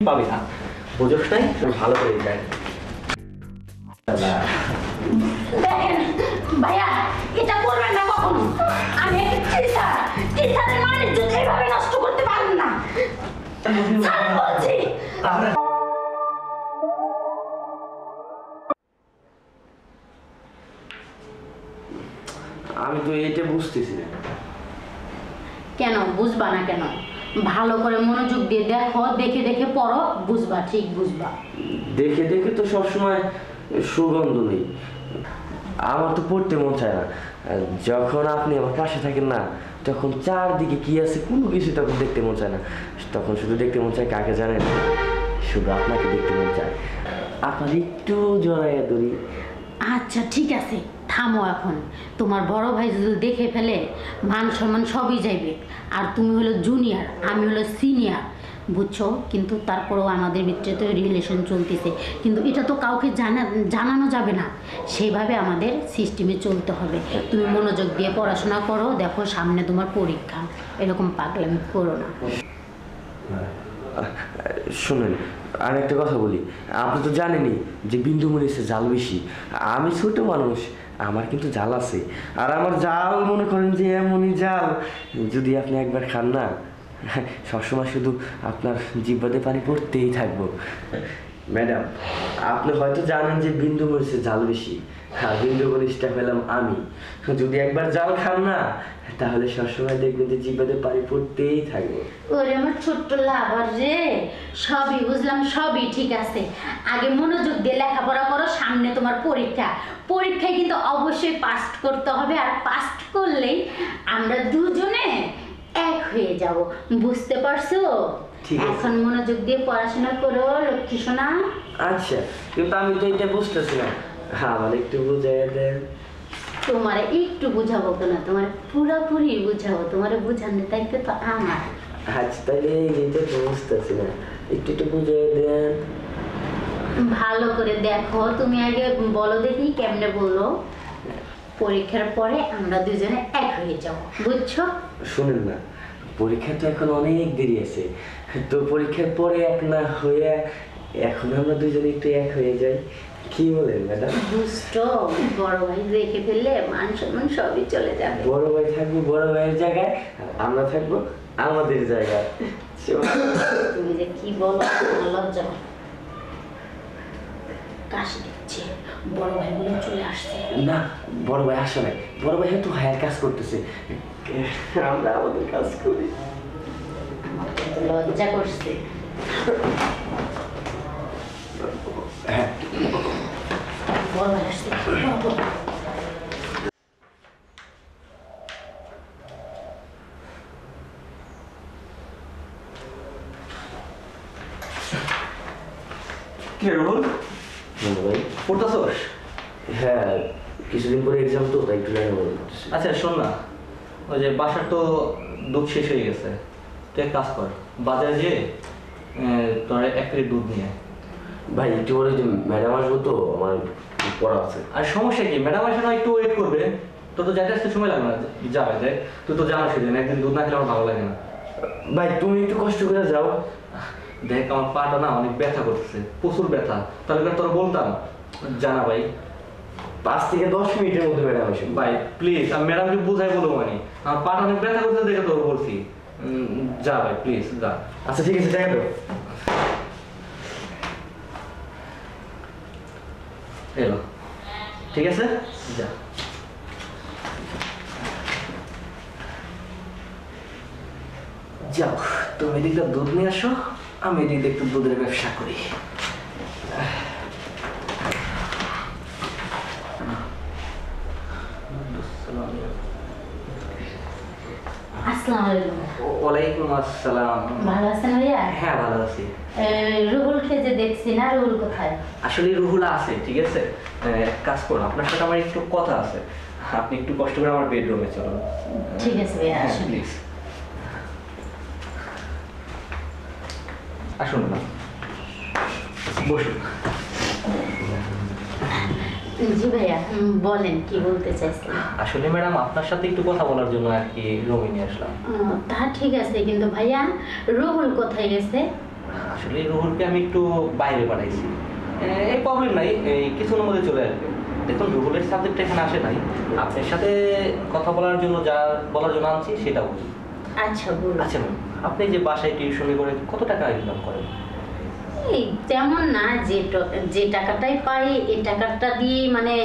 পাবি না, বুঝোস নাই? ভালো করে যায়। দেখেন ভাইয়া, এটা করবেন না কখনো। আমি একটা টিচারের মানে যদি এইভাবে নষ্ট করতে পারেন না। বলছি আমি তো এটা বুঝতেছি না। কেন বুঝবা না? কেন? ভালো করে মনোযোগ দিয়ে দেখো, দেখে দেখে পড়ো, বুঝবা, ঠিক বুঝবা। দেখে দেখে তো সবসময় সুগন্ধ নেই। আমার তো পড়তে মন চায় না। যখন আপনি আমার পাশে থাকেন না, তখন চারদিকে কি আছে কোনো কিছু তখন দেখতে মন চায় না। তখন শুধু দেখতে মন চায় কাকে জানেন? শুধু আপনাকে দেখতে মন চায়। আপনার একটু জড়াইয়া ধরি। আচ্ছা ঠিক আছে, থামো এখন। তোমার বড় ভাই যদি দেখে ফেলে, মান সম্মান সবই যাইবে। আর তুমি হলো জুনিয়র, আমি হলো সিনিয়র, বুঝছো? কিন্তু তারপরেও আমাদের ভিতরে তো রিলেশন চলতেছে, কিন্তু এটা তো কাউকে জানানো যাবে না। সেইভাবে আমাদের সিস্টেমে চলতে হবে। তুমি মনোযোগ দিয়ে পড়াশোনা করো, দেখো সামনে তোমার পরীক্ষা, এরকম পাগলামি করো না। শোনেন, আর একটা কথা বলি। আপনি তো জানেনই যে বিন্দু মরিচে জাল বেশি। আমি ছোট মানুষ, আমার কিন্তু জাল আছে। আর আমার জাল মনে করেন যে এমনই জাল, যদি আপনি একবার খান না, সবসময় শুধু আপনার জিহ্বাতে পানি পড়তেই থাকবো। ম্যাডাম, আপনি হয়তো জানেন যে বিন্দু মরিচে জাল বেশি, আর বিন্দু মরিচটা পেলাম আমি। যদি একবার জাল খান না, তাহলে সবসময় দেখবেন যে জিহ্বাতে পানি পড়তেই থাকবে। ওরে আমার ছোট্ট লাভার রে, সবই বুঝলাম, সবই ঠিক আছে। আগে মনোযোগ দিয়ে লেখাপড়া করো, সামনে তোমার পরীক্ষা। পরীক্ষায় কিন্তু অবশ্যই পাস করতে হবে, আর পাস করলেই আমরা দুজনে এক হয়ে যাব, বুঝতে পারছো? এখন মনোযোগ দিয়ে পড়াশোনা করো লক্ষ্মী সোনা। আচ্ছা, কিন্তু আমি তো এটা বুঝতেছি না, আমার একটু বুঝাই দেন। তোমার একটু বুঝাবো কেন, তোমার পুরোপুরি বুঝাবো। তোমার বুঝানোর দায়িত্ব তো আমার। আচ্ছা, তাহলে এইটা তো বুঝতেছি না, একটু একটু বুঝাই দেন। ভালো করে দেখো, তুমি আগে বলো দেখি কেমনে বললো। পরীক্ষার পরে আমরা দুজনে এক হয়ে যাবো, বুঝছো? শুনেন না, পরীক্ষা তো এখন অনেক দেরি আছে। তো পরীক্ষার পরে এক না হয়ে এখন আমরা দুজনে একটু এক হয়ে যাই, কি বলেন ম্যাডাম? দুষ্ট বড় ভাই দেখে ফেললে মান সম্মান সবই চলে যাবে। বড় ভাই থাকবো বড় ভাইয়ের জায়গায়, আর আমরা থাকবো আমাদের জায়গায়। তুমি যে কি বলো, আমার লজ্জা। কাশি দিচ্ছে, বড় ভাই বলে চলে আসছে। না, বড় ভাই আসে নাই। বড় ভাই তো হায়ার কাজ করতেছে, আমরা আমাদের কাজ করি। লজ্জা করছে। হ্যাঁ, বড় ভাই আসছে। কে রোহন? ভাই পড়তেছস? হ্যাঁ, কিছুদিন পরে এক্সাম তো, তাই একটু লেখাপড়া করতেছি। আচ্ছা শোন না, ওই যে বাসার তো দুধ শেষ হয়ে গেছে, তুই এক কাজ কর, বাজারে যেয়ে তোর 1 প্লেট দুধ নিয়ে আয়। ভাই একটু পরে যে ম্যাডাম আসবো তো, আমার পড়া আছে। আর সমস্যা কি, ম্যাডাম আসে না, একটু ওয়েট করবে। তোর তো যাইতে আসতে সময় লাগবে না, যাবে দেখ। তুই তো জানো সেদিন একদিন দুধ না খেলে আমার ভালো লাগে না। ভাই তুমি একটু কষ্ট করে যাও। দেখ আমার পাটা না অনেক ব্যথা করতেছে, প্রচুর ব্যথা। তাহলে তোর বলতাম, জানা ভাই। 5 থেকে 10 মিনিটের মধ্যে ম্যাডাম আসবে। ভাই প্লিজ, আমি ম্যাডামকে বুঝাই বলবো, মানে আমার পাটা অনেক ব্যথা করতেছে দেখে তোর বলছি। যা ভাই প্লিজ যা। আচ্ছা ঠিক আছে, যাই তো। এলো, ঠিক আছে যা। যাও, তুমি এদিকটা দুধ নিয়ে আসো, আমি এদিক দিয়ে একটু দুধের ব্যবসা করি। আসসালামু আলাইকুম। ওয়ালাইকুম আসসালাম। ভালো আছেন ভাইয়া? হ্যাঁ ভালো আছি। রুহুলকে যে দেখছি না, রুহুল কোথায়? আসলে রুহুল আছে, ঠিক আছে। এক কাজ করুন, আপনার সাথে আমার একটু কথা আছে, আপনি একটু কষ্ট করে আমার বেডরুমে চলুন। ঠিক আছে ভাইয়া, আসুন। প্লিজ আসুন না, বসুন। জি ভাইয়া, বলেন কি বলতে চাইছেন? আসলে ম্যাডাম আপনার সাথে একটু কথা বলার জন্য আর কি রুমে নিয়ে আসলাম। তা ঠিক আছে, কিন্তু ভাইয়া রুহুল কোথায় গেছে? আসলে আসলে রুহুলকে আমি একটু বাইরে পাঠাইছি, এই প্রবলেম নাই, এই কিছুর মধ্যে চলে আসবে। দেখুন রুহুলের সাবজেক্ট এখানে আসে নাই, আপনার সাথে কথা বলার জন্য যা বলার জন্য আনছি সেটা বলি। আচ্ছা বলুন। আচ্ছা ম্যাম, আপনি যে বাসায় টিউশনি করে কত টাকা ইনকাম করেন? এই তেমন না, যে টাকাটাই পাই এই টাকাটা দিয়ে মানে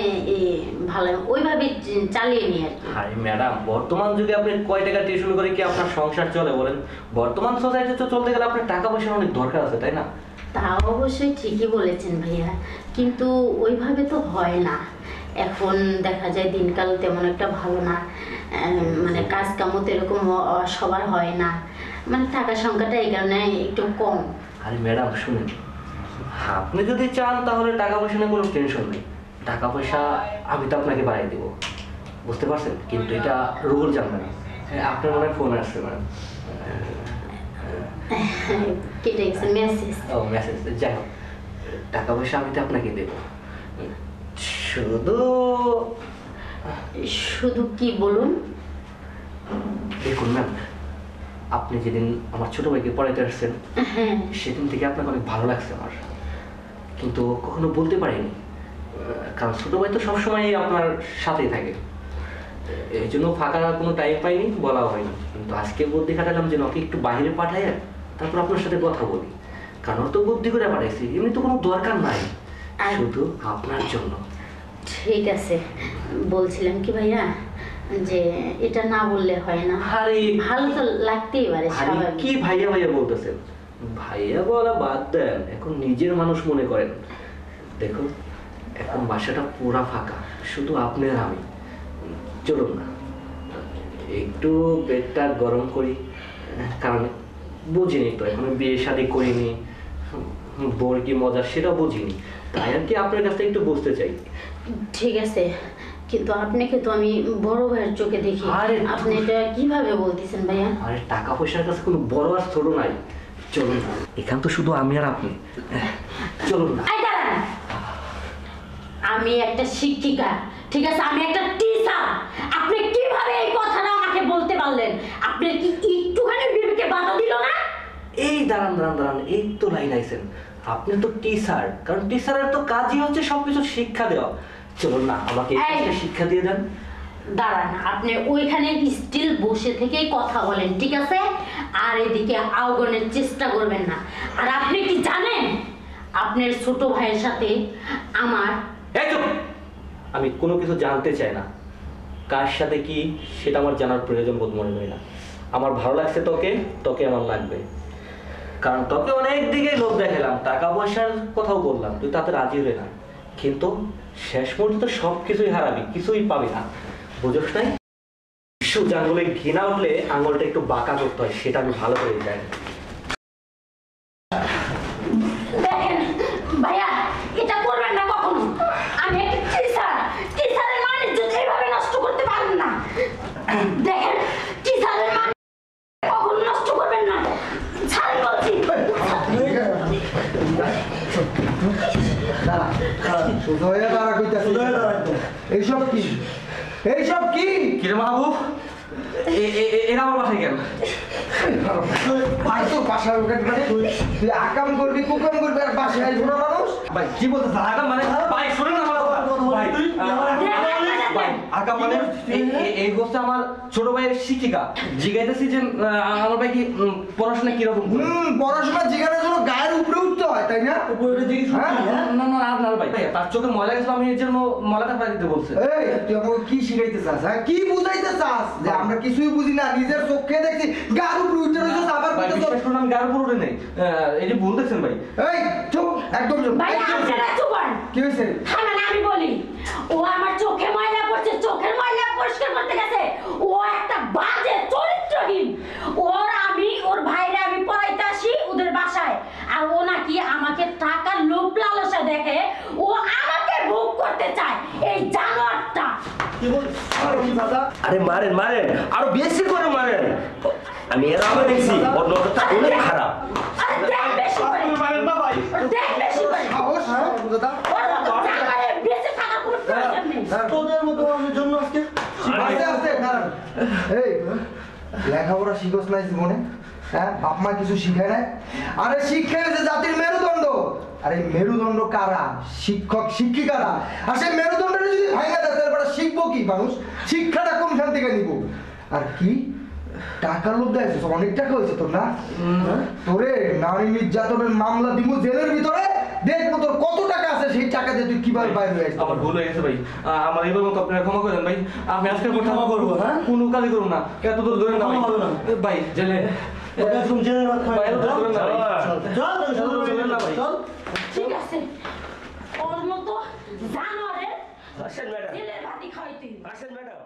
ভালো ওইভাবে চালিয়ে নিই আর কি। আরে ম্যাডাম, বর্তমান যুগে আপনি কয় টাকা টিউশন করে কি আপনার সংসার চলে বলেন? বর্তমান সোসাইটিতে চলতে গেলে আপনার টাকা পয়সার অনেক দরকার আছে, তাই না? তা অবশ্যই ঠিকই বলেছেন ভাইয়া, কিন্তু ওইভাবে তো হয় না। এখন দেখা যায় দিনকাল তেমন একটা ভালো না, মানে কাজ কামও তো এরকম সবার হয় না, মানে টাকার সংখ্যাটা এই কারণে একটু কম। আরে ম্যাডাম শুনুন, আপনি যদি চান তাহলে টাকা পয়সা নিয়ে কোনো টেনশন নেই। টাকা পয়সা আমি তো আপনাকে বাড়াই দেবো, বুঝতে পারছেন? কিন্তু এটা রুহুল জানবে না। হ্যাঁ, আপনার মনে হয় ফোন আসছে ম্যাডাম। কেটে গেছে মেসেজ। ও মেসেজ, যাই হোক, টাকা পয়সা আমি তো আপনাকে দেবো, শুধু শুধু কি বলুন? দেখুন ম্যাম, আপনি যেদিন আমার ছোট ভাইকে পড়াইতে আসছেন হ্যাঁ, সেদিন থেকে আপনাকে অনেক ভালো লাগছে আমার, কিন্তু কখনো বলতে পারিনি, কারণ ছোট ভাই তো সবসময় আপনার সাথেই থাকে, এই জন্য ফাঁকা কোনো টাইম পাইনি, বলা হয়নি। কিন্তু আজকে বুদ্ধি খাটালাম যে ওকে একটু বাইরে পাঠাই তারপর আপনার সাথে কথা বলি, কারণ ওর তো বুদ্ধি করে পাঠাইছি, এমনি তো কোনো দরকার নাই, শুধু আপনার জন্য। ঠিক আছে, বলছিলাম কি ভাইয়া যে এটা না বললে হয় না। আরে ভালো তো লাগতেই পারে, আরে স্বাভাবিক। কি ভাইয়া ভাইয়া বলতেছেন? ভাইয়া বলা বাদ দেন, এখন নিজের মানুষ মনে করেন। দেখুন এখন বাসাটা পুরা ফাঁকা, শুধু আপনি আর আমি। চলুন না একটু পেটটা গরম করি, কারণ বুঝিনি তো এখনো বিয়ে শাদী করিনি, বোর কি মজা সেটা বুঝিনি, তাই আর কি আপনার কাছে একটু বুঝতে চাই। ঠিক আছে, কিন্তু আপনাকে তো আমি বড় ভাইয়ের চোখে দেখি, আরে আপনি এটা কিভাবে বলতেছেন ভাইয়া? আরে টাকা পয়সার কাছে কোনো বড় আর ছোট নাই, চলুন না, এখান তো শুধু আমি আর আপনি, চলুন না। এই দাঁড়ান, আমি একটা শিক্ষিকা, ঠিক আছে, আমি একটা টিচার, আপনি কিভাবে এই কথাটা আমাকে বলতে পারলেন? আপনি কি একটুখানি বিবেকে বাধা দিল না? এই দাঁড়ান দাঁড়ান দাঁড়ান, এই তো লাইন আইছেন, আপনি তো টিচার, কারণ টিচারের তো কাজই হচ্ছে সবকিছু শিক্ষা দেওয়া। চলুন না, আমাকে একটা শিক্ষা দিয়ে দেন। দাঁড়ান, আপনি ওইখানে স্টিল বসে থেকেই কথা বলেন, ঠিক আছে? আর এদিকে আওগনের চেষ্টা করবেন না। আর আপনি কি জানেন আপনার ছোট ভাইয়ের সাথে আমার এই চুপ! আমি কোনো কিছু জানতে চাই না, কার সাথে কি সেটা আমার জানার প্রয়োজন বোধ মনে হয় না। আমার ভালো লাগছে তোকে, তোকে আমার লাগবে, কারণ তোকে অনেক দিকে লোভ দেখালাম, টাকা পয়সার কথাও বললাম, তুই তাতে রাজি হলে না, কিন্তু শেষ পর্যন্ত সব কিছুই হারাবি, কিছুই পাবি না, বুঝোস নাই? সোজা আঙুলে ঘৃণা উঠলে আঙুলটা একটু বাঁকা করতে হয়, সেটা আমি ভালো করে জানি। দেখেন ভাইয়া, এটা করবেন না কখনো। আমি একটা টিচার, টিচারের মানে যদি এইভাবে নষ্ট করতে পারেন না। দেখেন, টিচারের মানে কখনো নষ্ট করবেন না, ছাড়েন বলছি। এইসব কি? এইসব কি? কিরে মাহবুব, এরা আমার বাসায় কেন? তোর বাসার তুই আকাম করবি, কুকাম করবি, আর বাসায় আসবো না মানুষ? ভাই কি বলতেছ? আগাম মানে ভাই শুনুন না, ভাই ভাই আগাম মানে এই হচ্ছে আমার ছোট ভাইয়ের শিক্ষিকা, জিজ্ঞাসি যে আমার ভাই কি পড়াশোনা কিরকম? পড়াশোনা যেখানে জন্য গায়ের উপরে উঠতে হয়, তাই না? না না না ভাই, তার চোখে ময়লা গেছিল, আমি এর জন্য ময়লাটা ফেলে দিতে বলছে। এই তুই আমাকে কি শিখাইতে চাস? হ্যাঁ, কি বুঝাইতে চাস? যে আমরা কিছুই বুঝি না, নিজের চোখে দেখছি গায়ের উপরে উঠতে রয়েছে, আবার ভাই বিশ্বাস করুন আমি গায়ের উপর উঠে নেই, এটি ভুল দেখছেন ভাই। এই চুপ, একদম চুপ। ভাই আপনারা চুপ হন। কি হয়েছে? হ্যাঁ মানে আমি বলি, ও আমার চোখে ময়লা পড়ছে, চোখের ময়লা পরিষ্কার করতে গেছে, ও একটা বাজে চরিত্রহীন। ওর ভাইরা আমি পড়াইতে আসি ওদের বাসায়, আর ও নাকি আমাকে টাকার লোভ লালসা দেখে ও আমাকে ভোগ করতে চায়, এই জানোয়ারটা। আরে মারেন মারেন, আরো বেশি করে মারেন, আমি এর আগে দেখছি ওর নজরটা অনেক খারাপ। আরে দেখ বেশি করে, দেখ বেশি করে, সাহস, দাদা। ওর মতো জামারে বেঁচে থাকার কোনো প্রয়োজন নেই। তোদের মতো মানুষের জন্য আজকে আস্তে আস্তে দাঁড়ান। এই লেখাপড়া শিখোস নাই জীবনে? হ্যাঁ বাপ মা কিছু শিখায় নাই? আরে শিক্ষা হচ্ছে জাতির মেরুদণ্ড। আরে মেরুদণ্ড কারা? শিক্ষক শিক্ষিকারা। আর সেই মেরুদণ্ডটা যদি ভাঙা যায় তাহলে শিখবো কি মানুষ? শিক্ষাটা কোনখান থেকে নিব? আর কি টাকার লোভ দেয়? অনেক টাকা হয়েছে তোর না? তোরে নারী নির্যাতনের মামলা দিব জেলের ভিতরে, দেখবো তোর কত টাকা আছে, সেই টাকা দিয়ে তুই কিভাবে বাইরে হয়ে আসছিস। আমার ভুল হয়ে গেছে ভাই, আমার এবার মতো আপনারা ক্ষমা করেন ভাই। আমি আজকে ক্ষমা করবো, হ্যাঁ কোনো কাজই করবো না, এত দূর ধরে না ভাই। ভাই জেলে ভাই, এত দূর ধরেন না ভাই। ধরেন না ভাই। ঠিক আছে, ওর মতো জানোয়ারের আসেন ম্যাডাম, ছেলের ভাতি খাওয়াইতে আসেন ম্যাডাম।